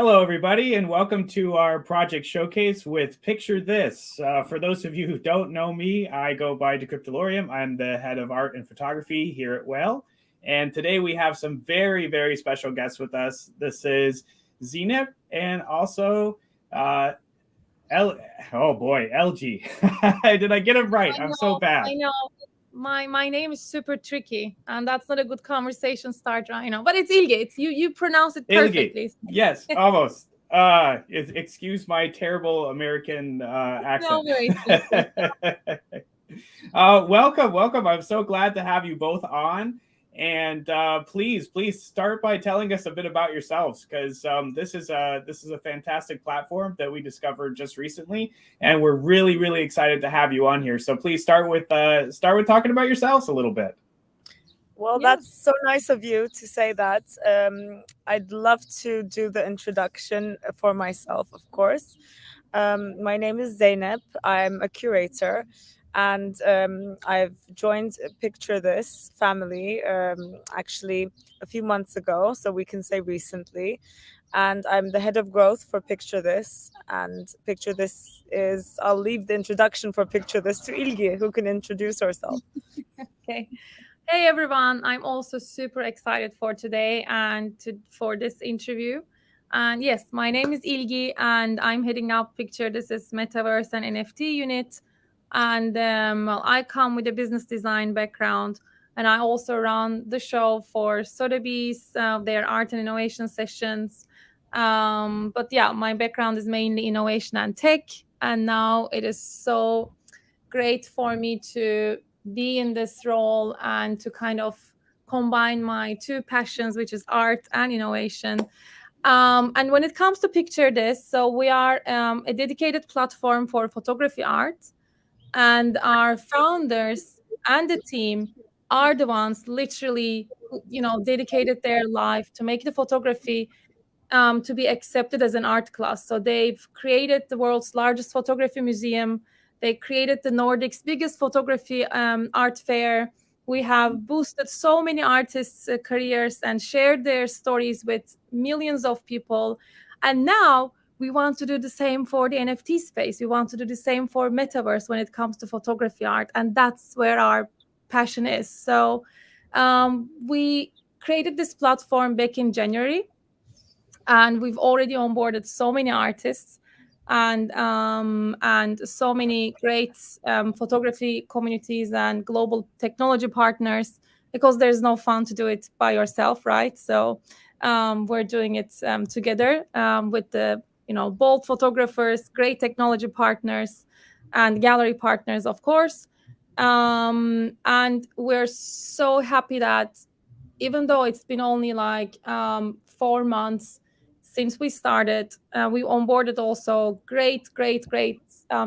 Hello, everybody, and welcome to our project showcase with PictureThis. For those of you who don't know me, I go by Decryptolorium. I'm the head of art and photography here at Whale. And today we have some very, very special guests with us. This is Zeynep and also, oh boy, LG. Did I get it right? I'm so bad. I know. My name is super tricky, and that's not a good conversation starter, I know. But it's Ilge. You pronounce it perfectly. Ilge. Yes, almost. Excuse my terrible American accent. No worries. Welcome. I'm so glad to have you both on. And please start by telling us a bit about yourselves, because this is a fantastic platform that we discovered just recently, and we're really excited to have you on here. So please start with talking about yourselves a little bit. Well, that's so nice of you to say that. I'd love to do the introduction for myself, of course. My name is Zeynep. I'm a curator, and I've joined PictureThis family actually a few months ago, so we can say recently. And I'm the head of growth for PictureThis. And PictureThis is, I'll leave the introduction for PictureThis to Ilge, who can introduce herself. Okay. Hey everyone, I'm also super excited for today and for this interview. And yes, my name is Ilgi, and I'm heading up PictureThis Metaverse and NFT unit. And I come with a business design background, and I also run the show for Sotheby's, their art and innovation sessions. But yeah, my background is mainly innovation and tech, and now it is so great for me to be in this role and to kind of combine my two passions, which is art and innovation. And when it comes to PictureThis, so we are a dedicated platform for photography art, and our founders and the team are the ones literally, dedicated their life to make the photography to be accepted as an art class. So they've created the world's largest photography museum. They created the Nordic's biggest photography art fair. We have boosted so many artists' careers and shared their stories with millions of people. And now we want to do the same for the NFT space. We want to do the same for Metaverse when it comes to photography art. And that's where our passion is. So we created this platform back in January, and we've already onboarded so many artists and so many great photography communities and global technology partners, because there's no fun to do it by yourself, right? So we're doing it together with the bold photographers, great technology partners, and gallery partners, of course. And we're so happy that even though it's been only like 4 months since we started, we onboarded also great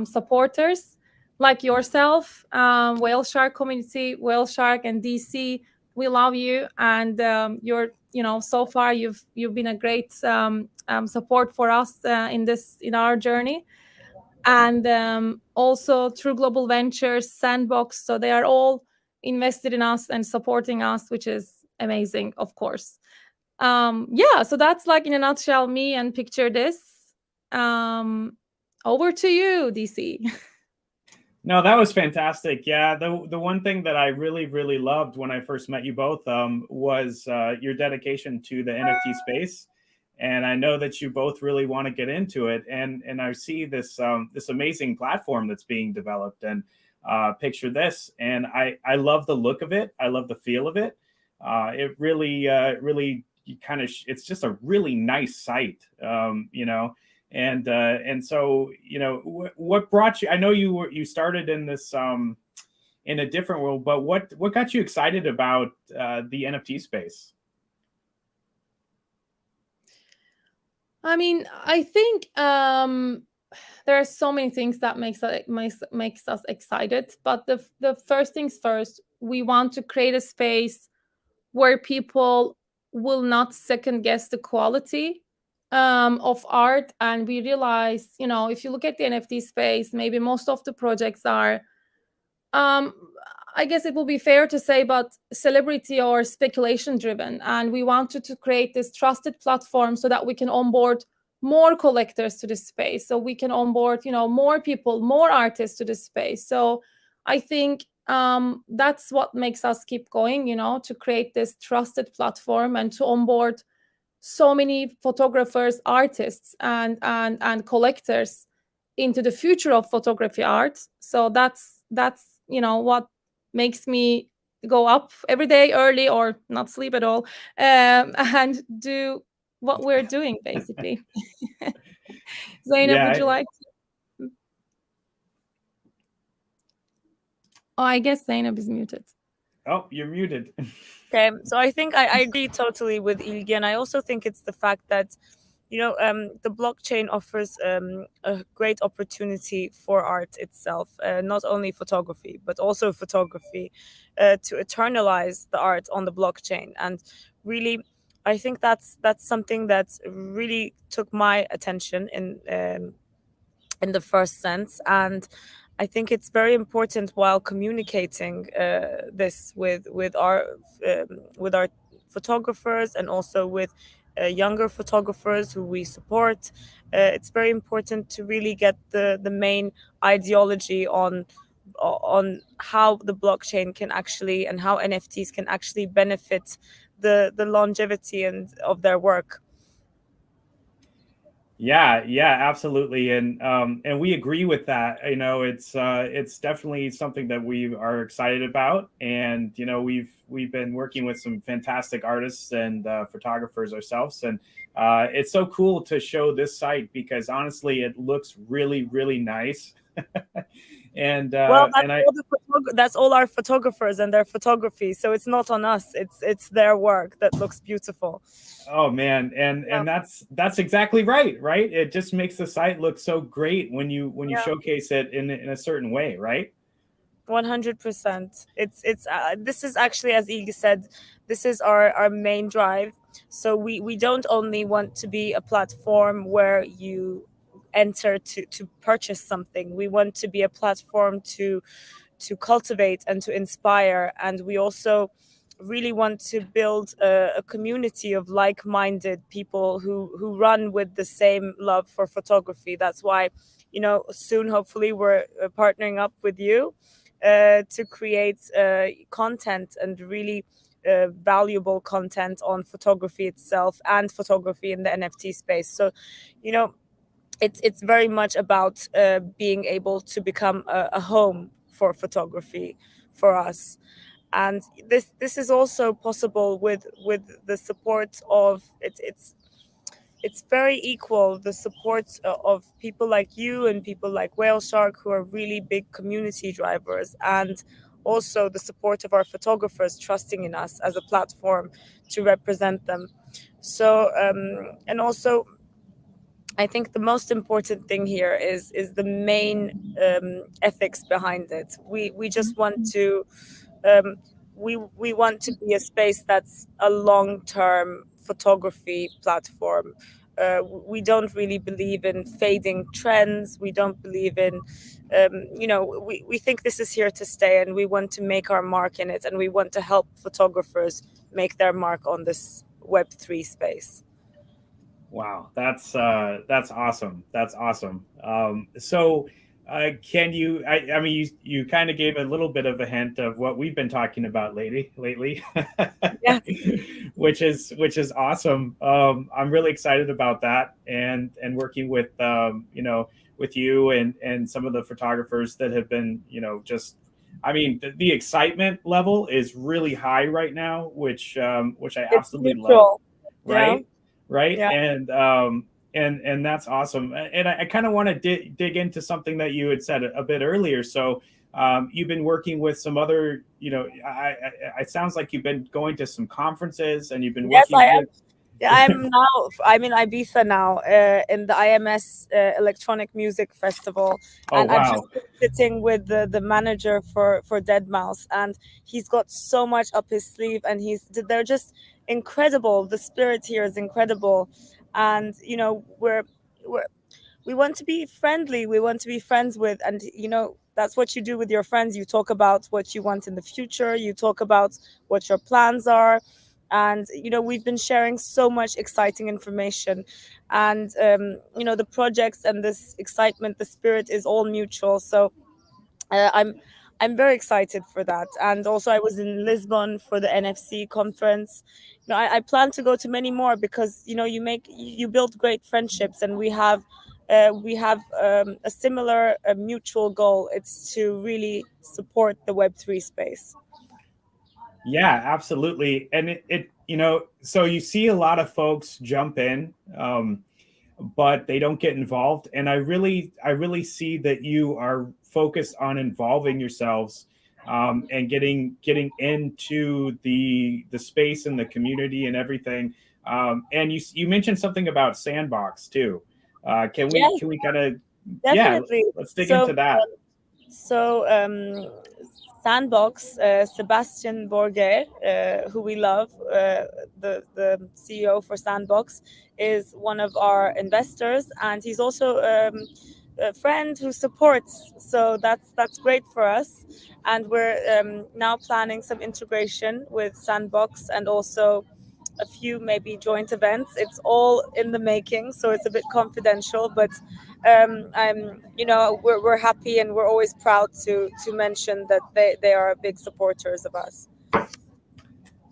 supporters like yourself, Whale Shark community, Whale Shark and DC. We love you, and you're so far you've been a great support for us in our journey. And also through Global Ventures, Sandbox, so they are all invested in us and supporting us, which is amazing, of course. So that's like in a nutshell me and PictureThis. Over to you, DC. No, that was fantastic. Yeah, the one thing that I really loved when I first met you both was your dedication to the NFT space, and I know that you both really want to get into it. And I see this this amazing platform that's being developed, and PictureThis, and I love the look of it. I love the feel of it. It really it's just a really nice site, and so what brought you? I know you started in this in a different world, but what got you excited about the NFT space? I mean, I think there are so many things that makes us excited, but the first things first, we want to create a space where people will not second guess the quality of art. And we realize, if you look at the NFT space, maybe most of the projects are, I guess it will be fair to say, but celebrity or speculation driven. And we wanted to create this trusted platform so that we can onboard more collectors to the space, so we can onboard, more people, more artists to the space. So I think that's what makes us keep going, to create this trusted platform and to onboard so many photographers, artists, and collectors into the future of photography art. So that's what makes me go up every day early or not sleep at all, and do what we're doing, basically. Zainab, would you like to? Oh, I guess Zainab is muted. Oh, you're muted. Okay, so I think I agree totally with Ilgi, and I also think it's the fact that the blockchain offers a great opportunity for art itself, not only photography, but also photography, to eternalize the art on the blockchain. And really, I think that's something that really took my attention in the first sense. And I think it's very important while communicating this with our photographers, and also with younger photographers who we support. It's very important to really get the main ideology on how the blockchain can actually, and how NFTs can actually benefit the longevity and of their work. Yeah, absolutely, and we agree with that. It's definitely something that we are excited about, and we've been working with some fantastic artists and photographers ourselves, and it's so cool to show this site because honestly, it looks really, really nice. And well, and that's all our photographers and their photography. So it's not on us. It's their work that looks beautiful. Oh man, and that's exactly right. It just makes the site look so great when you showcase it in a certain way, right? 100%. It's this is actually, as Ilgi said, this is our main drive. So we don't only want to be a platform where you enter to purchase something. We want to be a platform to cultivate and to inspire, and we also really want to build a community of like-minded people who run with the same love for photography. That's why soon, hopefully, we're partnering up with you to create content, and really valuable content on photography itself and photography in the NFT space. So it's very much about being able to become a home for photography for us. And this is also possible with the support of it's very equal, the support of people like you and people like Whale Shark, who are really big community drivers, and also the support of our photographers trusting in us as a platform to represent them. So and also, I think the most important thing here is the main ethics behind it. We just want to we want to be a space that's a long-term photography platform. We don't really believe in fading trends. We don't believe in we think this is here to stay, and we want to make our mark in it, and we want to help photographers make their mark on this Web3 space. Wow, that's awesome. That's awesome. So, can you? I mean, you kind of gave a little bit of a hint of what we've been talking about lately, Yes. which is awesome. I'm really excited about that, and working with with you and some of the photographers that have been just. I mean, the excitement level is really high right now, which I absolutely love. Right. Yeah. Right. Yeah. And that's awesome. And I kind of want to dig into something that you had said a bit earlier. So you've been working with some other, it sounds like you've been going to some conferences, and you've been working with. Yeah, I'm in Ibiza now, in the IMS Electronic Music Festival. Oh, and wow. I'm just sitting with the manager for Deadmau5, and he's got so much up his sleeve, and they're just incredible. The spirit here is incredible, and we want to be friendly. We want to be friends with, and that's what you do with your friends. You talk about what you want in the future. You talk about what your plans are. And we've been sharing so much exciting information, and the projects and this excitement, the spirit is all mutual. So I'm very excited for that. And also, I was in Lisbon for the NFC conference. I plan to go to many more, because you build great friendships, and we have a similar mutual goal. It's to really support the Web3 space. Yeah, absolutely. And so you see a lot of folks jump in, but they don't get involved. And I really see that you are focused on involving yourselves, and getting into the space and the community and everything. And you mentioned something about Sandbox too. Can we kind of definitely let's dig into that. Sandbox, Sebastian Borger, who we love, the CEO for Sandbox, is one of our investors, and he's also a friend who supports. So that's great for us, and we're now planning some integration with Sandbox, and also a few maybe joint events. It's all in the making, so it's a bit confidential, but we're happy, and we're always proud to mention that they are big supporters of us.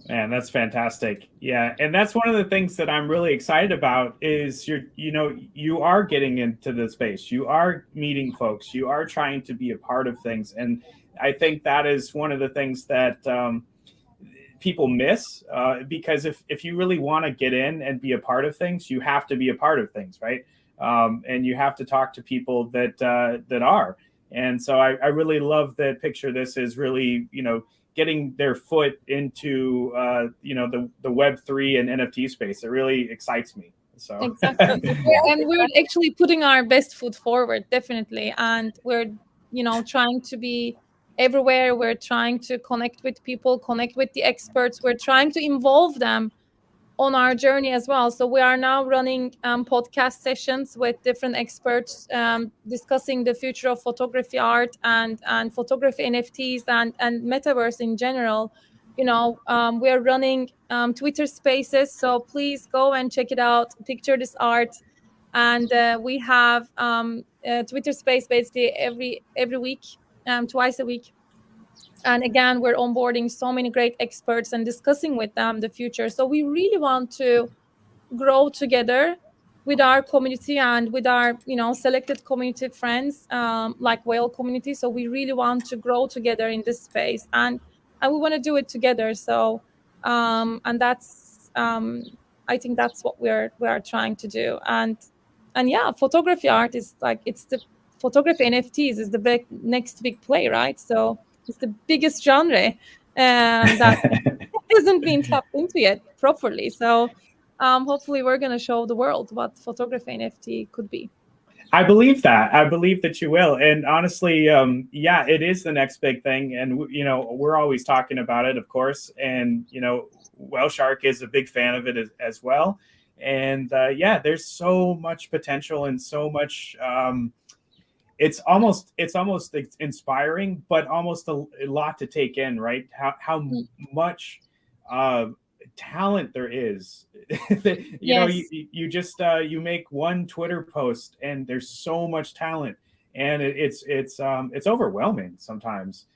Man, that's fantastic. Yeah, and that's one of the things that I'm really excited about is you are getting into the space. You are meeting folks. You are trying to be a part of things, and I think that is one of the things that people miss, because if you really want to get in and be a part of things, you have to be a part of things, right? And you have to talk to people that are. And so I really love that PictureThis is really getting their foot into the Web3 and NFT space. It really excites me. So exactly. And we're actually putting our best foot forward, definitely, and we're trying to be everywhere. We're trying to connect with people, connect with the experts. We're trying to involve them on our journey as well. So we are now running podcast sessions with different experts, discussing the future of photography art and photography NFTs and metaverse in general. We are running Twitter spaces, so please go and check it out. Picture this art, and we have Twitter space basically every week, twice a week. And again, we're onboarding so many great experts and discussing with them the future. So we really want to grow together with our community and with our selected community friends, like whale community. So we really want to grow together in this space, and we want to do it together. So and that's I think that's what we are trying to do. And yeah, photography art is it's the photography NFTs is the next big play, right? So it's the biggest genre that hasn't been tapped into yet properly. So hopefully we're going to show the world what photography NFT could be. I believe that. I believe that you will. And honestly, yeah, it is the next big thing. And, we're always talking about it, of course. And, Whale Shark is a big fan of it as well. And yeah, there's so much potential and so much. It's almost inspiring, but almost a lot to take in, right? How much talent there is. You just you make one Twitter post and there's so much talent, and it's overwhelming sometimes.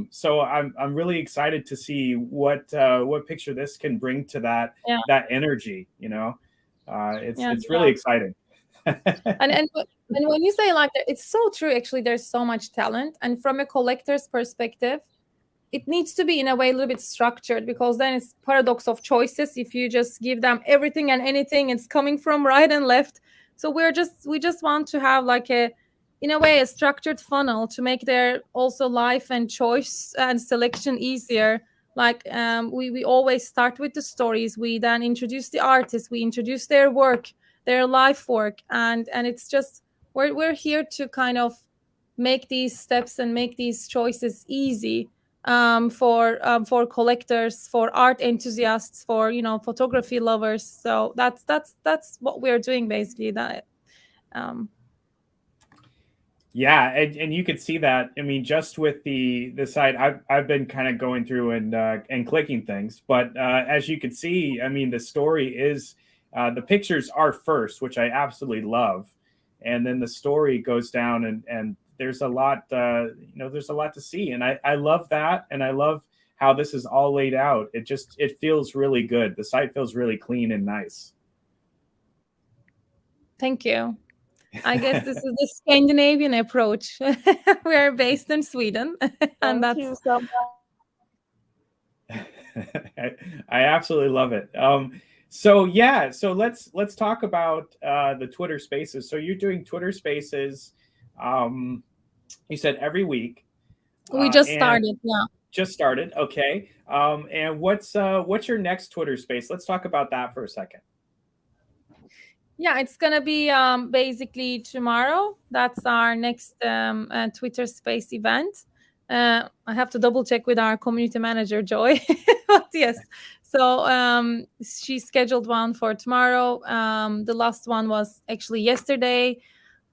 So I'm really excited to see what PictureThis can bring to that energy. It's really exciting. and when you say like that, it's so true. Actually, there's so much talent, and from a collector's perspective, it needs to be in a way a little bit structured, because then it's paradox of choices. If you just give them everything and anything, it's coming from right and left. So we just want to have like in a way a structured funnel to make their also life and choice and selection easier. Like we always start with the stories. We then introduce the artists. We introduce their work, their life work, and it's just we're here to kind of make these steps and make these choices easy for collectors, for art enthusiasts, for photography lovers. So that's what we're doing basically. That Yeah, and you could see that. I mean, just with the site, I've been kind of going through and clicking things, but as you can see, I mean, the story is the pictures are first, which I absolutely love, and then the story goes down, and there's a lot, there's a lot to see, and I love that, and I love how this is all laid out. It feels really good. The site feels really clean and nice. Thank you. I guess this is the Scandinavian approach. We are based in Sweden, and Thank you so much. I absolutely love it. So yeah, so let's talk about the Twitter Spaces. So you're doing Twitter Spaces. You said every week. We just started. Yeah. Just started. Okay. And what's your next Twitter Space? Let's talk about that for a second. Yeah, it's gonna be basically tomorrow. That's our next Twitter Space event. I have to double check with our community manager Joy, but yes. So she scheduled one for tomorrow. The last one was actually yesterday.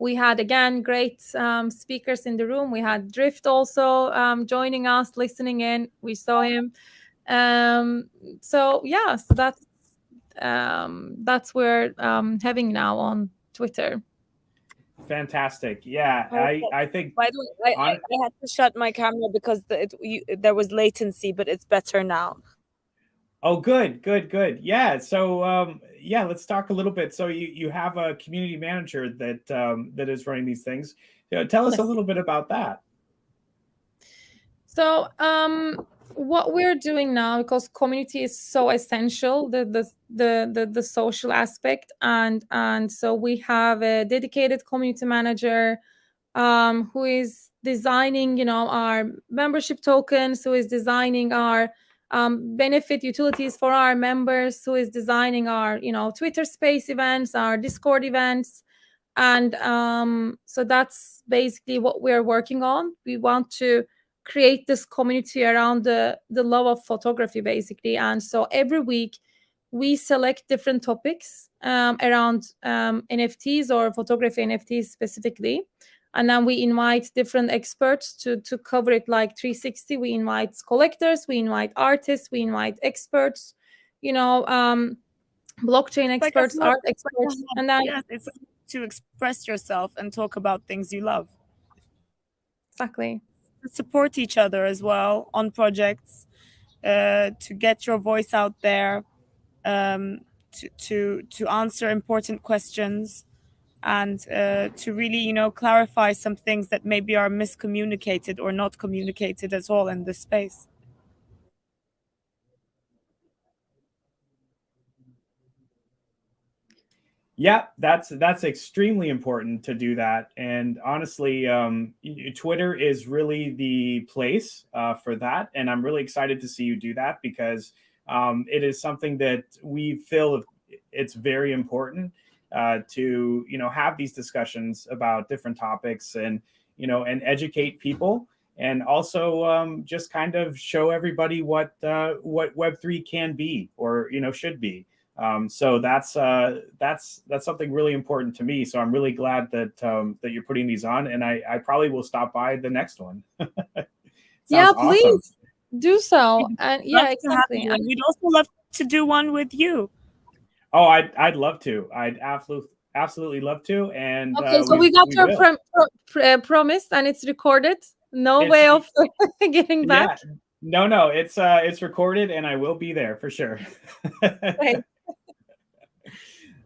We had again great speakers in the room. We had Drift also joining us, listening in. We saw him. So yeah, so that's we're having now on Twitter. Fantastic. Yeah, I think. By the way, I had to shut my camera because there was latency, but it's better now. Oh, good. Yeah. So yeah, let's talk a little bit. So you have a community manager that is running these things. Tell us a little bit about that. So what we're doing now, because community is so essential, the social aspect, and so we have a dedicated community manager who is designing, our membership tokens, who is designing our benefit utilities for our members, who is designing our, Twitter Space events, our Discord events, and so that's basically what we're working on. We want to create this community around the love of photography, basically. And so every week we select different topics around NFTs or photography NFTs specifically. And then we invite different experts to cover it like 360. We invite collectors, we invite artists, we invite experts, blockchain experts, art experts. And then it's to express yourself and talk about things you love. Exactly. Support each other as well on projects, to get your voice out there, to answer important questions, and to really, clarify some things that maybe are miscommunicated or not communicated at all in this space. Yeah, that's extremely important to do that. And honestly, Twitter is really the place for that. And I'm really excited to see you do that, because it is something that we feel it's very important to, have these discussions about different topics, and, and educate people, and also just kind of show everybody what Web3 can be, or, should be. So that's something really important to me. So I'm really glad that you're putting these on, and I probably will stop by the next one. Yeah, awesome. Please do so. And yeah, exactly. And we'd also love to do one with you. Oh, I'd love to. I'd absolutely love to. And okay, so we got your promise, and it's recorded. No way of getting back. Yeah. No, it's recorded, and I will be there for sure. Okay.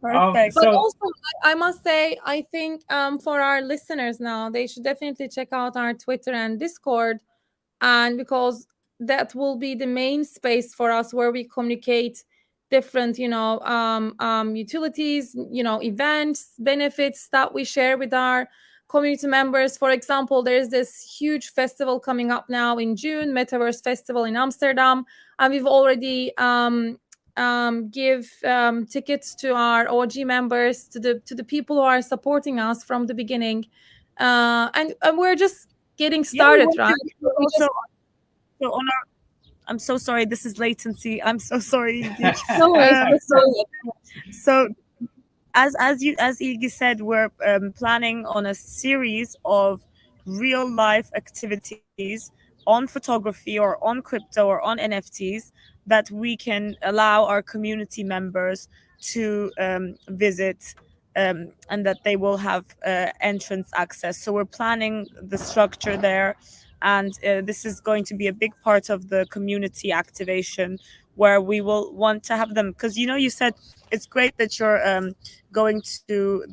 Perfect. But also, I must say, I think for our listeners now, they should definitely check out our Twitter and Discord, and because that will be the main space for us where we communicate different, utilities, events, benefits that we share with our community members. For example, there's this huge festival coming up now in June, Metaverse Festival in Amsterdam, and we've already give tickets to our OG members, to the people who are supporting us from the beginning, and we're just getting started, right? I'm so sorry, this is latency. I'm so sorry. as Ilgi said, we're planning on a series of real life activities on photography or on crypto or on NFTs that we can allow our community members to visit, and that they will have entrance access. So we're planning the structure there, and this is going to be a big part of the community activation, where we will want to have them, because you said it's great that you're going to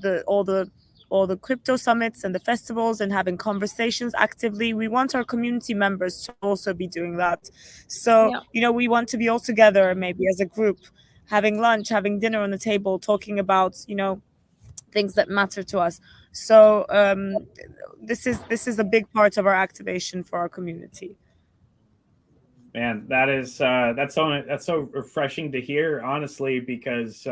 all the crypto summits and the festivals and having conversations actively. We want our community members to also be doing that. So we want to be all together, maybe as a group, having lunch, having dinner on the table, talking about things that matter to us. So this is a big part of our activation for our community. Man, that's so refreshing to hear, honestly, because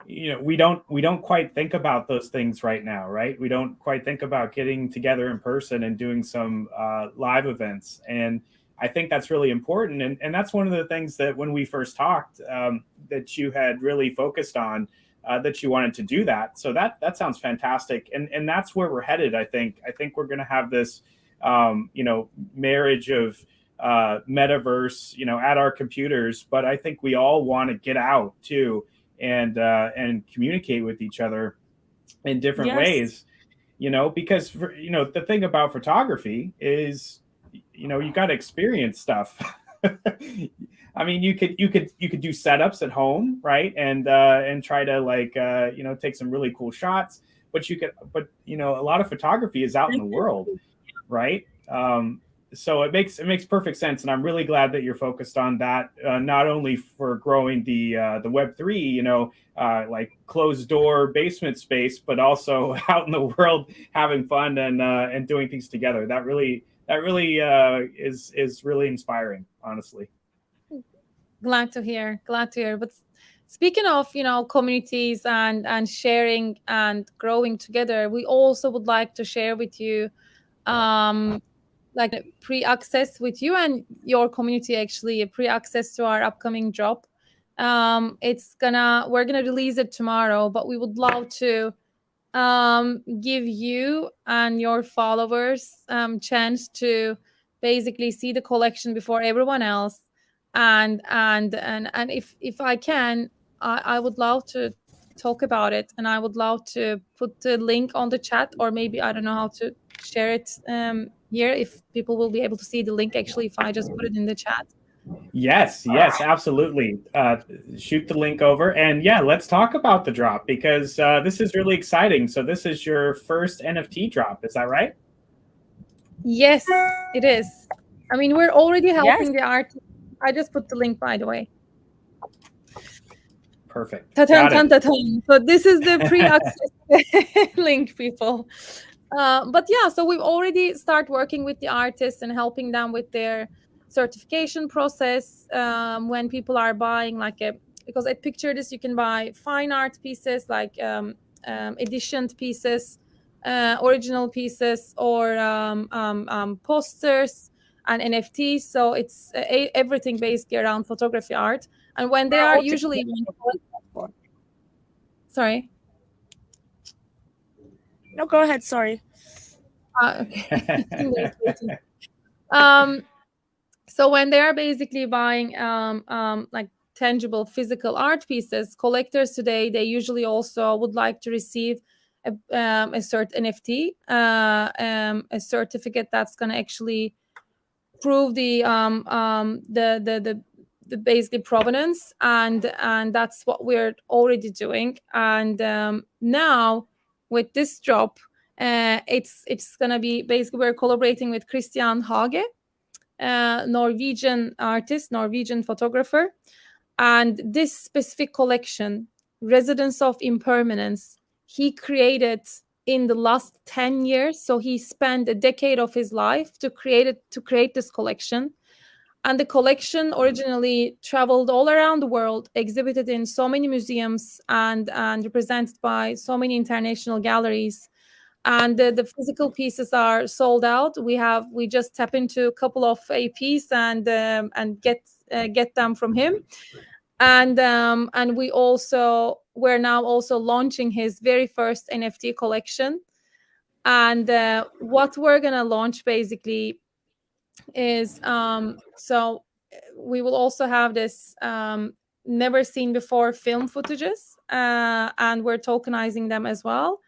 we don't quite think about those things right now, right? We don't quite think about getting together in person and doing some live events, and I think that's really important. And that's one of the things that when we first talked, that you had really focused on, that you wanted to do that. So that sounds fantastic, and that's where we're headed. I think we're going to have this marriage of metaverse, at our computers, but I think we all want to get out too and communicate with each other in different ways, because the thing about photography is, you got to experience stuff. I mean, you could do setups at home, right, and try to take some really cool shots, but a lot of photography is out in the world, right? So it makes perfect sense, and I'm really glad that you're focused on that, not only for growing the Web3, like closed door basement space, but also out in the world having fun and doing things together. That really is really inspiring, honestly. Glad to hear. But speaking of communities and sharing and growing together, we also would like to share with you like pre-access with you and your community, actually, a pre-access to our upcoming drop. We're gonna release it tomorrow, but we would love to give you and your followers chance to basically see the collection before everyone else. And if I can, I would love to talk about it, and I would love to put the link on the chat, or maybe I don't know how to share it here, if people will be able to see the link, actually, if I just put it in the chat. Yes, absolutely. Shoot the link over, and let's talk about the drop, because this is really exciting. So this is your first NFT drop, is that right? Yes, it is. I mean, we're already helping the artists. I just put the link, by the way. Perfect. So this is the pre-access link, people. But so we've already started working with the artists and helping them with their certification process. When people are buying because at PictureThis you can buy fine art pieces, like editioned pieces, original pieces, or posters and NFTs. So it's everything basically around photography art. And when they are usually sorry. No, go ahead. Sorry. Okay. So when they are basically buying like tangible physical art pieces, collectors today, they usually also would like to receive a cert NFT, a certificate that's going to actually prove the basically provenance, and that's what we're already doing. And now with this drop, it's gonna be basically, we're collaborating with Christian Houge, Norwegian artist, Norwegian photographer, and this specific collection, Residence of Impermanence, he created in the last 10 years. So he spent a decade of his life to create this collection. And the collection originally traveled all around the world, exhibited in so many museums, and represented by so many international galleries. And the physical pieces are sold out. We just tap into a couple of APs and get them from him. And we're now also launching his very first NFT collection. And what we're gonna launch basically is so we will also have this never seen before film footages, and we're tokenizing them as well.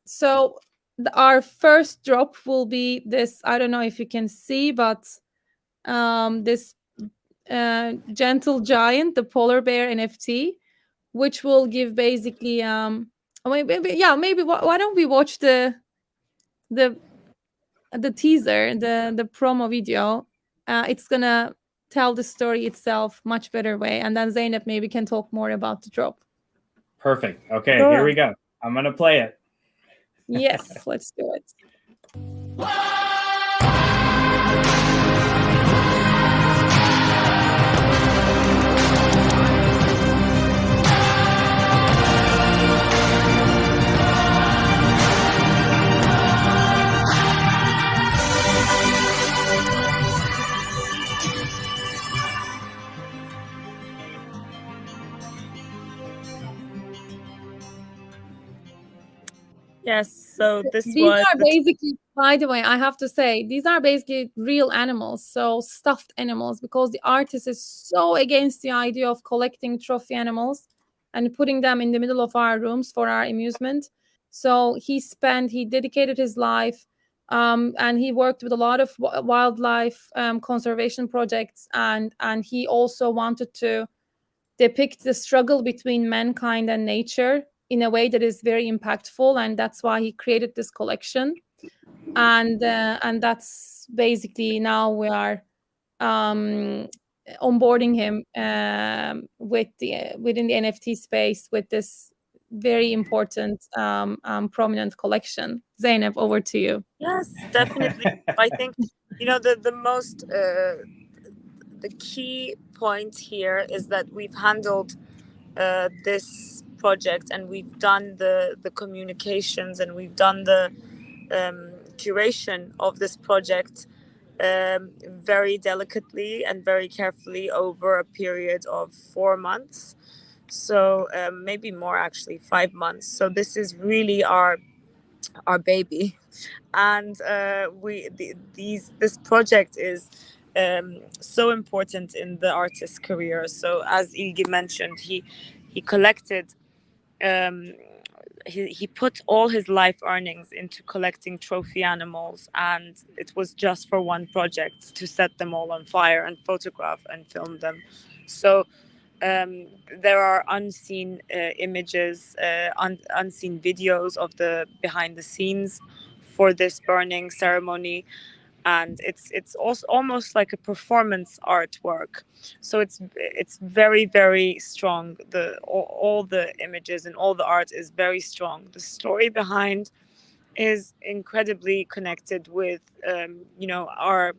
So our first drop will be this. I don't know if you can see, but this gentle giant, the polar bear NFT, which will give basically maybe why don't we watch the teaser, the promo video. It's gonna tell the story itself much better way, and then Zeynep maybe can talk more about the drop. Perfect. Okay, here we go. I'm gonna play it. Yes, let's do it. Yes, so these are basically, by the way, I have to say, these are basically real animals, so stuffed animals, because the artist is so against the idea of collecting trophy animals and putting them in the middle of our rooms for our amusement. So he dedicated his life, and he worked with a lot of wildlife conservation projects, and he also wanted to depict the struggle between mankind and nature in a way that is very impactful, and that's why he created this collection. And that's basically, now we are onboarding him within the NFT space with this very important prominent collection. Zeynep, over to you. Yes, definitely. I think the most the key point here is that we've handled this project, and we've done the communications, and we've done the curation of this project very delicately and very carefully over a period of 4 months. So maybe more, actually 5 months. So this is really our baby, and this project is so important in the artist's career. So as Ilgi mentioned, he collected he put all his life earnings into collecting trophy animals, and it was just for one project, to set them all on fire and photograph and film them. So there are unseen images, unseen videos of the behind the scenes for this burning ceremony, and it's also almost like a performance artwork. So it's very, very strong. All the images and all the art is very strong. The story behind is incredibly connected with our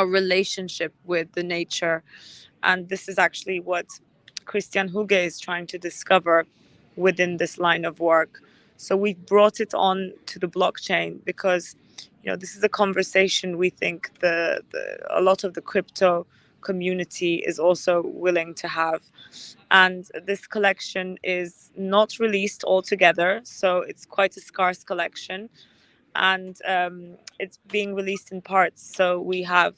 relationship with the nature, and this is actually what Christian Houge is trying to discover within this line of work. So we brought it on to the blockchain because this is a conversation we think a lot of the crypto community is also willing to have. And this collection is not released altogether, so it's quite a scarce collection, and it's being released in parts. So we have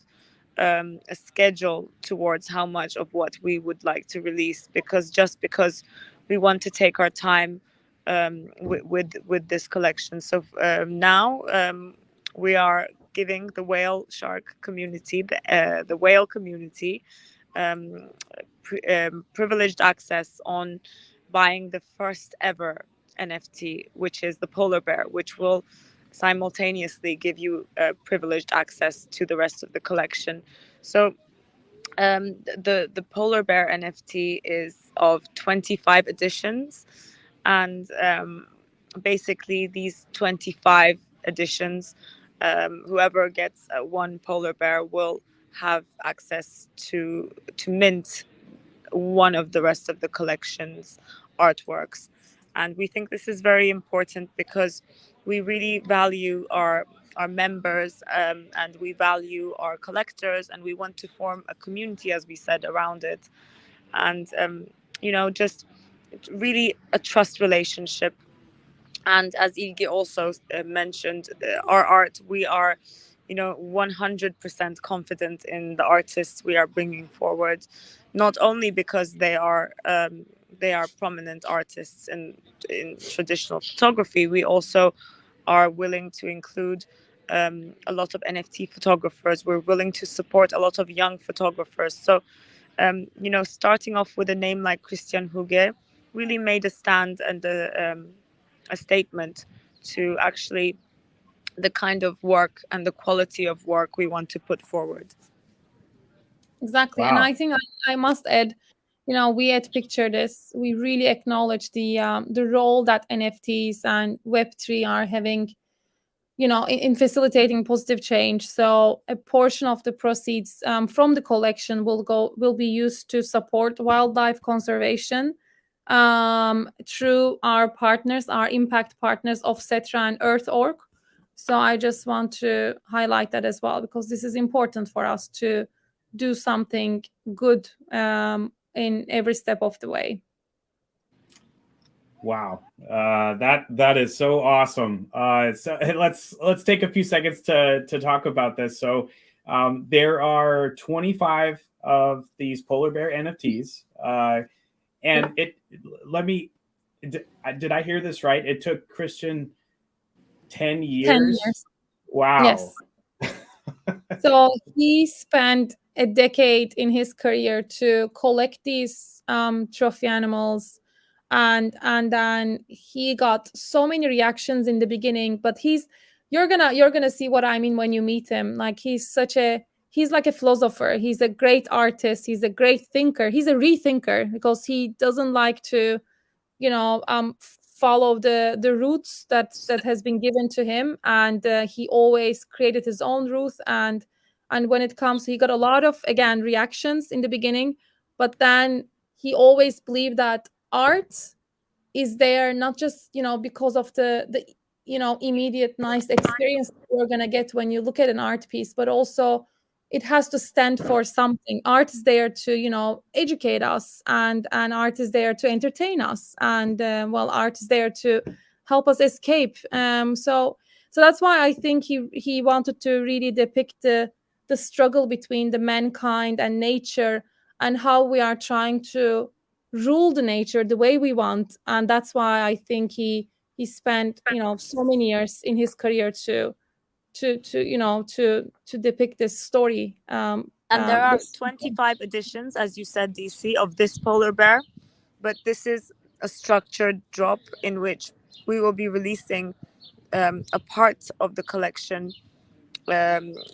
a schedule towards how much of what we would like to release, because we want to take our time with this collection. So now we are giving the whale shark community, the whale community, privileged access on buying the first ever NFT, which is the polar bear, which will simultaneously give you privileged access to the rest of the collection. So the polar bear NFT is of 25 editions, and basically these 25 editions, whoever gets one polar bear will have access to mint one of the rest of the collection's artworks. And we think this is very important because we really value our members, and we value our collectors, and we want to form a community, as we said, around it. and just really a trust relationship. And as Ilgi also mentioned, our art, we are 100% confident in the artists we are bringing forward, not only because they are prominent artists in traditional photography. We also are willing to include a lot of NFT photographers. We're willing to support a lot of young photographers. So starting off with a name like Christian Houge really made a stand and a statement to actually the kind of work and the quality of work we want to put forward. Exactly. Wow. And I think I must add, we at PictureThis, we really acknowledge the role that NFTs and Web3 are having, in facilitating positive change. So a portion of the proceeds from the collection will be used to support wildlife conservation through our partners, our impact partners of Cetra and Earth.org. So I just want to highlight that as well, because this is important for us to do something good in every step of the way. Wow, that is so awesome. So let's take a few seconds to talk about this. So there are 25 of these polar bear NFTs, and did I hear this right? It took Christian 10 years. 10 years. Wow. Yes. So he spent a decade in his career to collect these trophy animals, and then he got so many reactions in the beginning. But you're gonna see what I mean when you meet him. Like he's like a philosopher. He's a great artist. He's a great thinker. He's a rethinker, because he doesn't like to follow the routes that has been given to him, and he always created his own route. And when it comes, he got a lot of, again, reactions in the beginning, but then he always believed that art is there not just because of the immediate nice experience you're gonna get when you look at an art piece, but also it has to stand for something. Art is there to educate us, and art is there to entertain us, and art is there to help us escape. So that's why I think he wanted to really depict the struggle between the mankind and nature, and how we are trying to rule the nature the way we want. And that's why I think he spent so many years in his career to depict this story. And there are 25 editions, as you said, DC, of this polar bear, but this is a structured drop in which we will be releasing a part of the collection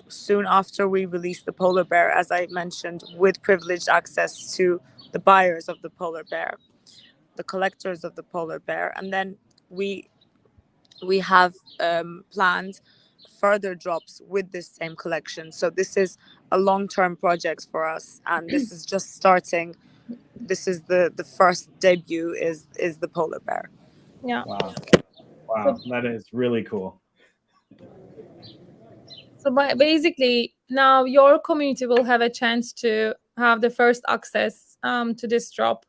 soon after we release the polar bear, as I mentioned, with privileged access to the buyers of the polar bear, the collectors of the polar bear. And then we have planned further drops with this same collection. So this is a long-term project for us, and this is just starting. This is the first debut is the polar bear. Yeah. Wow, that is really cool. So basically, now your community will have a chance to have the first access to this drop.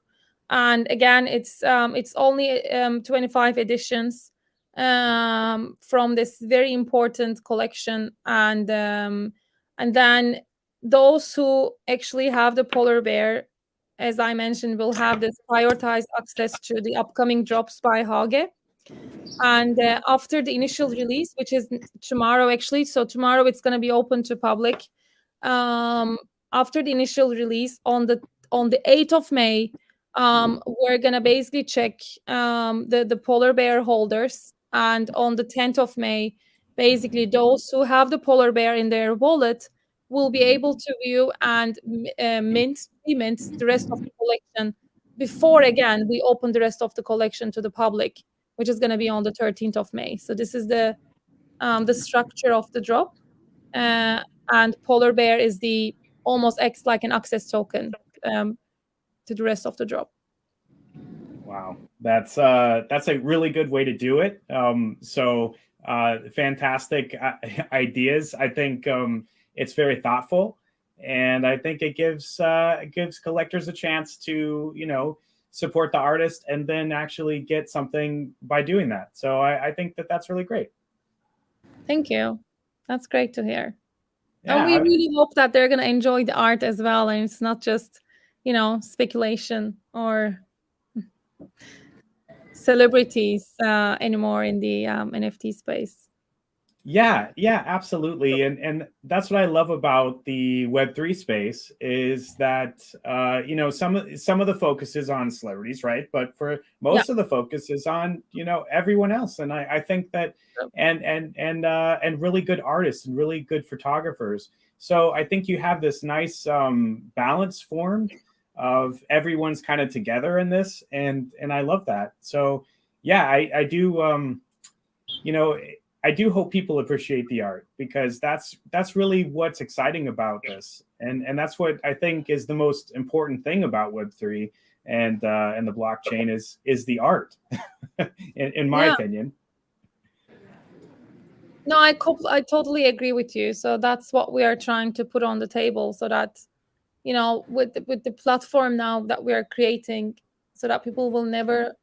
And again, it's only 25 editions from this very important collection. And then those who actually have the polar bear, as I mentioned, will have this prioritized access to the upcoming drops by Hage. And after the initial release, which is tomorrow, actually, so tomorrow it's going to be open to public. After the initial release on the 8th of May, we're going to basically check the polar bear holders, and on the 10th of May, basically those who have the polar bear in their wallet will be able to view and mint the rest of the collection before, again, we open the rest of the collection to the public, which is going to be on the 13th of May. So this is the structure of the drop, and polar bear is the almost acts like an access token to the rest of the drop. Wow, that's a really good way to do it. So fantastic ideas. I think it's very thoughtful, And I think it gives collectors a chance to, support the artist and then actually get something by doing that. So I think that that's really great. Thank you. That's great to hear. Yeah, and we really hope that they're going to enjoy the art as well, and it's not just, speculation or celebrities anymore in the NFT space. Yeah, absolutely. And that's what I love about the Web3 space is that, some of the focus is on celebrities, right? But for most of the focus is on, everyone else. And I think that, and really good artists and really good photographers. So I think you have this nice balance formed of everyone's kind of together in this. And I love that. So yeah, I do, I do hope people appreciate the art, because that's really what's exciting about this, and that's what I think is the most important thing about Web3 and the blockchain is the art, in my opinion. No, I totally agree with you. So that's what we are trying to put on the table, so that, with the platform now that we are creating, so that people will never,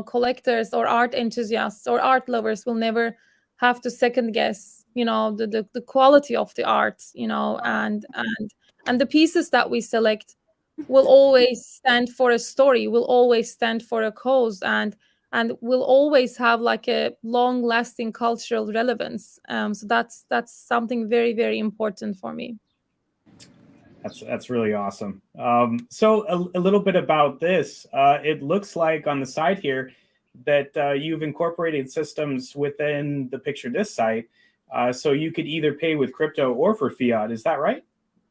collectors or art enthusiasts or art lovers will never have to second guess, the quality of the art, and the pieces that we select will always stand for a story, will always stand for a cause, and will always have like a long lasting cultural relevance. So that's something very, very important for me. That's really awesome. So a little bit about this. It looks like on the side here that you've incorporated systems within the PictureThis site, so you could either pay with crypto or for fiat. Is that right?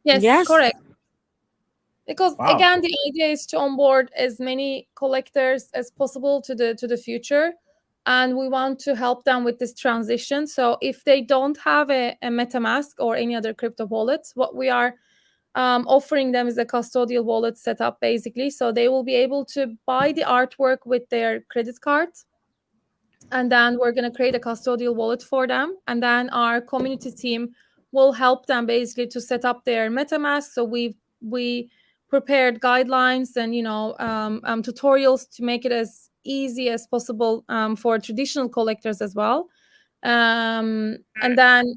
Yes. Correct. Because again, the idea is to onboard as many collectors as possible to the future, and we want to help them with this transition. So if they don't have a MetaMask or any other crypto wallets, what we are offering them is a custodial wallet setup, basically. So they will be able to buy the artwork with their credit card, and then we're going to create a custodial wallet for them, and then our community team will help them basically to set up their MetaMask. So we prepared guidelines and tutorials to make it as easy as possible for traditional collectors as well. And then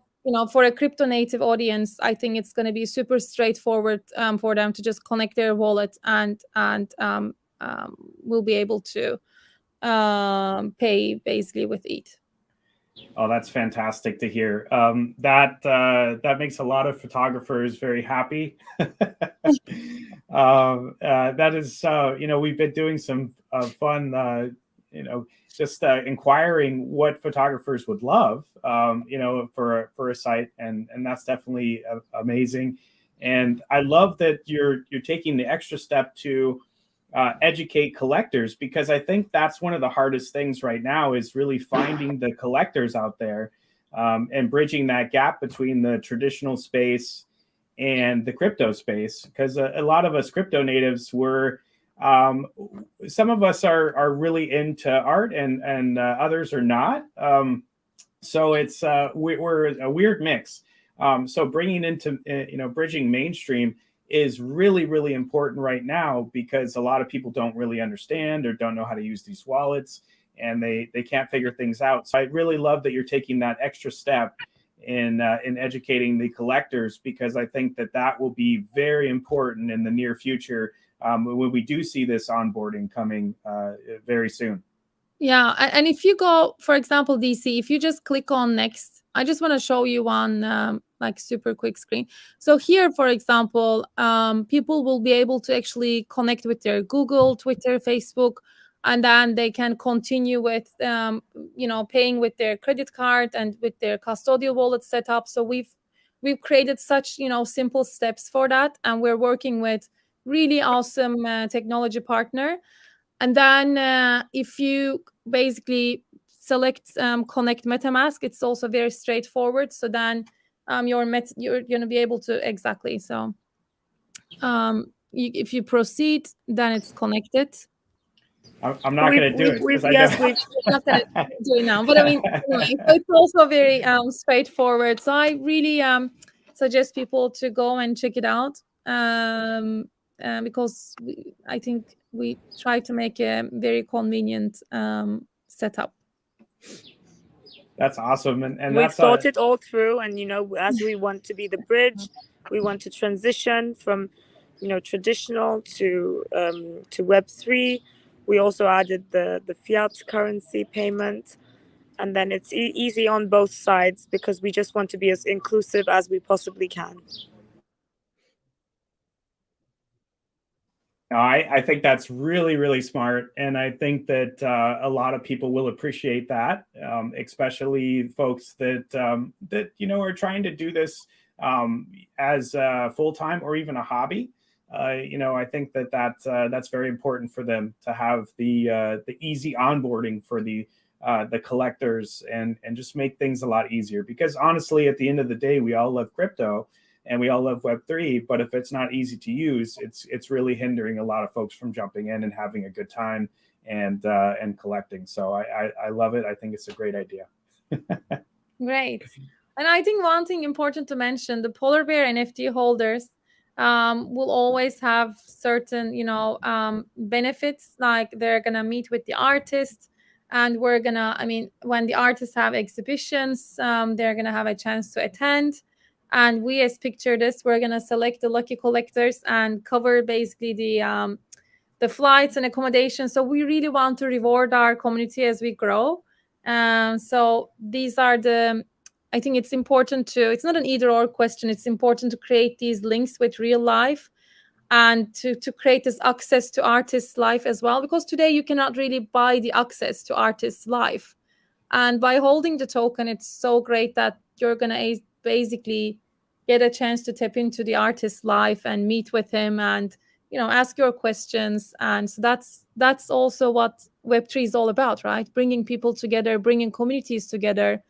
for a crypto native audience, I think it's going to be super straightforward for them to just connect their wallet and we'll be able to pay basically with ETH. Oh, that's fantastic to hear. That makes a lot of photographers very happy. That is, we've been doing some fun, just inquiring what photographers would love, for a site, and that's definitely amazing. And I love that you're taking the extra step to educate collectors, because I think that's one of the hardest things right now is really finding the collectors out there, and bridging that gap between the traditional space and the crypto space. Because a lot of us crypto natives some of us are really into art, and others are not. So it's we're a weird mix. So bringing into bridging mainstream is really, really important right now, because a lot of people don't really understand or don't know how to use these wallets, and they can't figure things out. So I really love that you're taking that extra step in educating the collectors, because I think that will be very important in the near future, when we do see this onboarding coming very soon. Yeah, and if you go, for example, DC, if you just click on next, I just want to show you one like super quick screen. So here, for example, people will be able to actually connect with their Google, Twitter, Facebook, and then they can continue with paying with their credit card and with their custodial wallet setup. So we've created such simple steps for that, and we're working with really awesome technology partner. And then if you basically select connect MetaMask, it's also very straightforward. So then you're going to be able to exactly. So if you proceed, then it's connected. I'm not going to do it. We're not going to do it now. But I mean, it's also very straightforward. So I really suggest people to go and check it out, because I think we try to make a very convenient setup. That's awesome. And we've that's thought it all through, and as we want to be the bridge, we want to transition from traditional to Web3. We also added the fiat currency payment, and then it's easy on both sides because we just want to be as inclusive as we possibly can. I think that's really, really smart. And I think that a lot of people will appreciate that, especially folks that are trying to do this as full-time or even a hobby. I think that's very important for them to have the easy onboarding for the collectors and just make things a lot easier. Because honestly, at the end of the day, we all love crypto. And we all love Web3, but if it's not easy to use, it's really hindering a lot of folks from jumping in and having a good time and collecting. So I love it. I think it's a great idea. Great. And I think one thing important to mention, the Polar Bear NFT holders will always have certain, benefits, like they're going to meet with the artist, and when the artists have exhibitions, they're going to have a chance to attend. And we, as PictureThis, we're going to select the lucky collectors and cover basically the flights and accommodation. So we really want to reward our community as we grow. So these are I think it's important it's not an either or question. It's important to create these links with real life and to create this access to artists' life as well. Because today you cannot really buy the access to artists' life. And by holding the token, it's so great that you're going to basically get a chance to tap into the artist's life and meet with him and, ask your questions. And so that's also what Web3 is all about, right? Bringing people together, bringing communities together,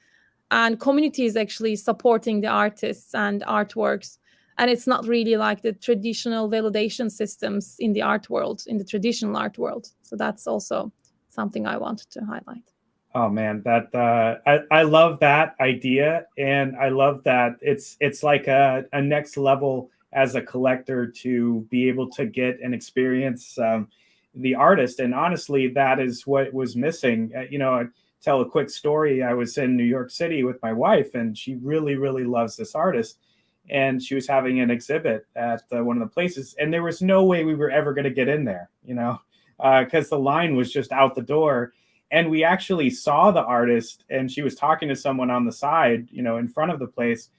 and communities actually supporting the artists and artworks. And it's not really like the traditional validation systems in the art world, in the traditional art world. So that's also something I wanted to highlight. Oh man, that I love that idea, and I love that it's like a next level as a collector to be able to get and experience the artist. And honestly, that is what was missing. I tell a quick story. I was in New York City with my wife, and she really, really loves this artist. And she was having an exhibit at one of the places, and there was no way we were ever going to get in there, because the line was just out the door. And we actually saw the artist, and she was talking to someone on the side, in front of the place.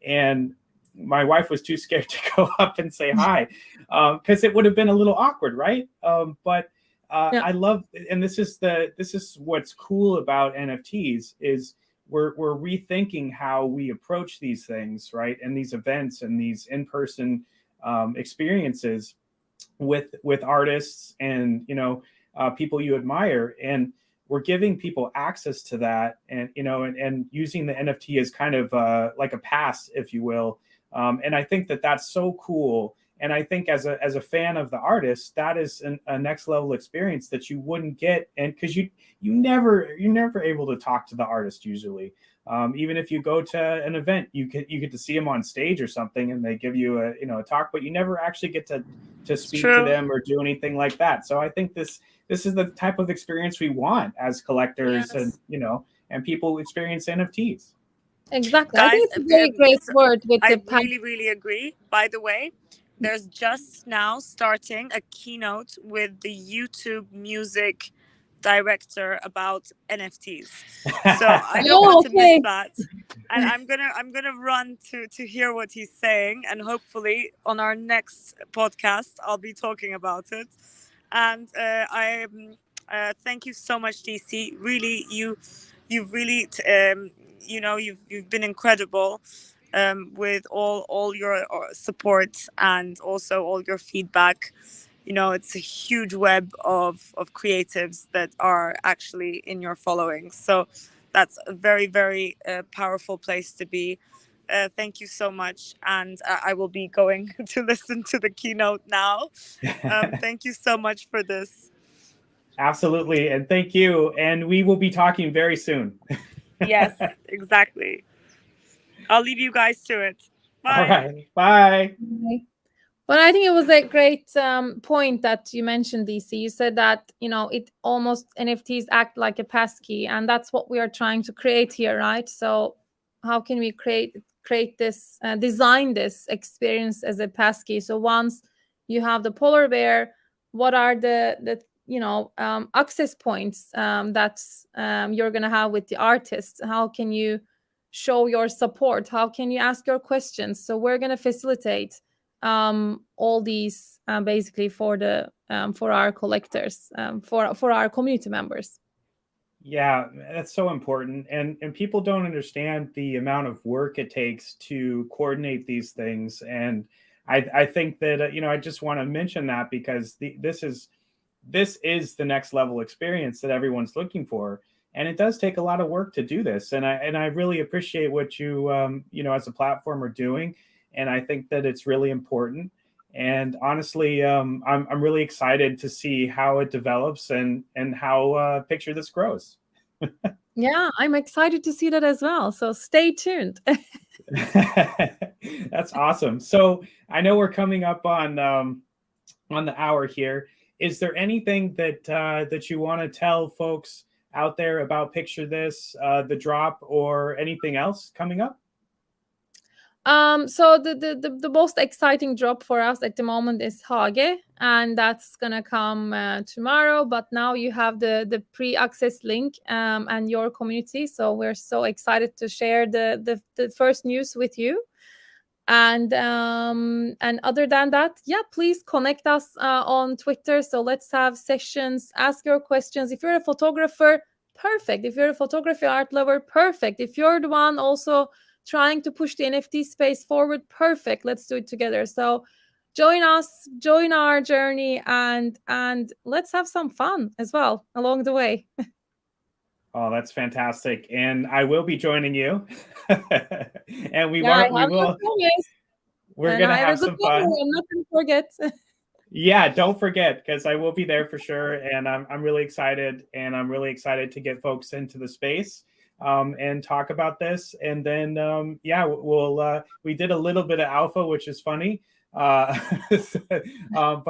And my wife was too scared to go up and say hi, because it would have been a little awkward, right? But I love, and this is what's cool about NFTs is we're rethinking how we approach these things, right? And these events and these in-person experiences with artists and people you admire, and we're giving people access to that, and and using the NFT as kind of like a pass, if you will. And I think that's so cool. And I think as a fan of the artist, that is a next level experience that you wouldn't get, and because you're never able to talk to the artist usually. Even if you go to an event, you get to see them on stage or something, and they give you a talk, but you never actually get to speak to them or do anything like that. So I think this is the type of experience we want as collectors, and and people experience NFTs. Exactly. Guys, I think it's a very great word with I really, really agree. By the way, there's just now starting a keynote with the YouTube music director about NFTs. So I don't want to miss that. And I'm gonna run to hear what he's saying, and hopefully on our next podcast I'll be talking about it. And thank you so much, DC. Really, you've really you've been incredible with all your support and also all your feedback. It's a huge web of creatives that are actually in your following. So that's a very, very powerful place to be. Thank you so much. And I will be going to listen to the keynote now. Thank you so much for this. Absolutely. And thank you. And we will be talking very soon. Yes, exactly. I'll leave you guys to it. All right. Bye. But I think it was a great point that you mentioned, DC. You said that, it almost NFTs act like a passkey, and that's what we are trying to create here, right? So how can we create this, design this experience as a passkey? So once you have the polar bear, what are the access points that you're going to have with the artist? How can you show your support? How can you ask your questions? So we're going to facilitate all these basically for our collectors, for our community members. Yeah, that's so important. And people don't understand the amount of work it takes to coordinate these things. And I think that, I just want to mention that because this is the next level experience that everyone's looking for. And it does take a lot of work to do this. And I really appreciate what you, as a platform are doing. And I think that it's really important. And honestly, I'm really excited to see how it develops and how PictureThis grows. Yeah, I'm excited to see that as well. So stay tuned. That's awesome. So I know we're coming up on the hour here. Is there anything that you want to tell folks out there about PictureThis, the drop, or anything else coming up? So the most exciting drop for us at the moment is Houge, and that's gonna come tomorrow. But now you have the pre-access link and your community. So we're so excited to share the first news with you. And other than that, yeah, please connect us on Twitter. So let's have sessions, ask your questions. If you're a photographer, perfect. If you're a photography art lover, perfect. If you're the one also trying to push the NFT space forward, perfect. Let's do it together. So join us, join our journey, and let's have some fun as well along the way. Oh, that's fantastic. And I will be joining you. And we're going to have some fun. I'm not going to forget. Yeah, don't forget, because I will be there for sure. And I'm really excited. And I'm really excited to get folks into the space and talk about this. And then, we did a little bit of alpha, which is funny. But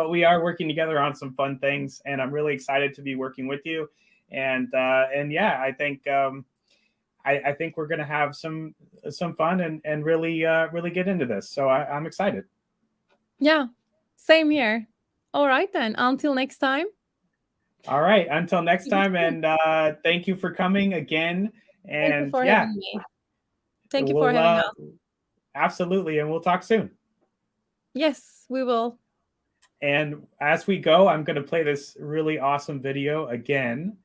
we are working together on some fun things. And I'm really excited to be working with you. And yeah, I think I think we're going to have some fun and really get into this. So I'm excited. Yeah, same here. All right, then. Until next time. All right. Until next time. And thank you for coming again. And thank you for having me. Thank you for having us. Absolutely. And we'll talk soon. Yes, we will. And as we go, I'm going to play this really awesome video again.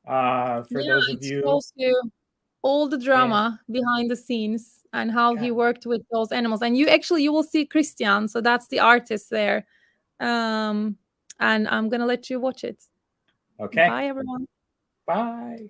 For those of you. It shows you all the drama behind the scenes and how he worked with those animals. And you will see Christian. So that's the artist there. And I'm going to let you watch it. Okay. Bye, everyone. Bye.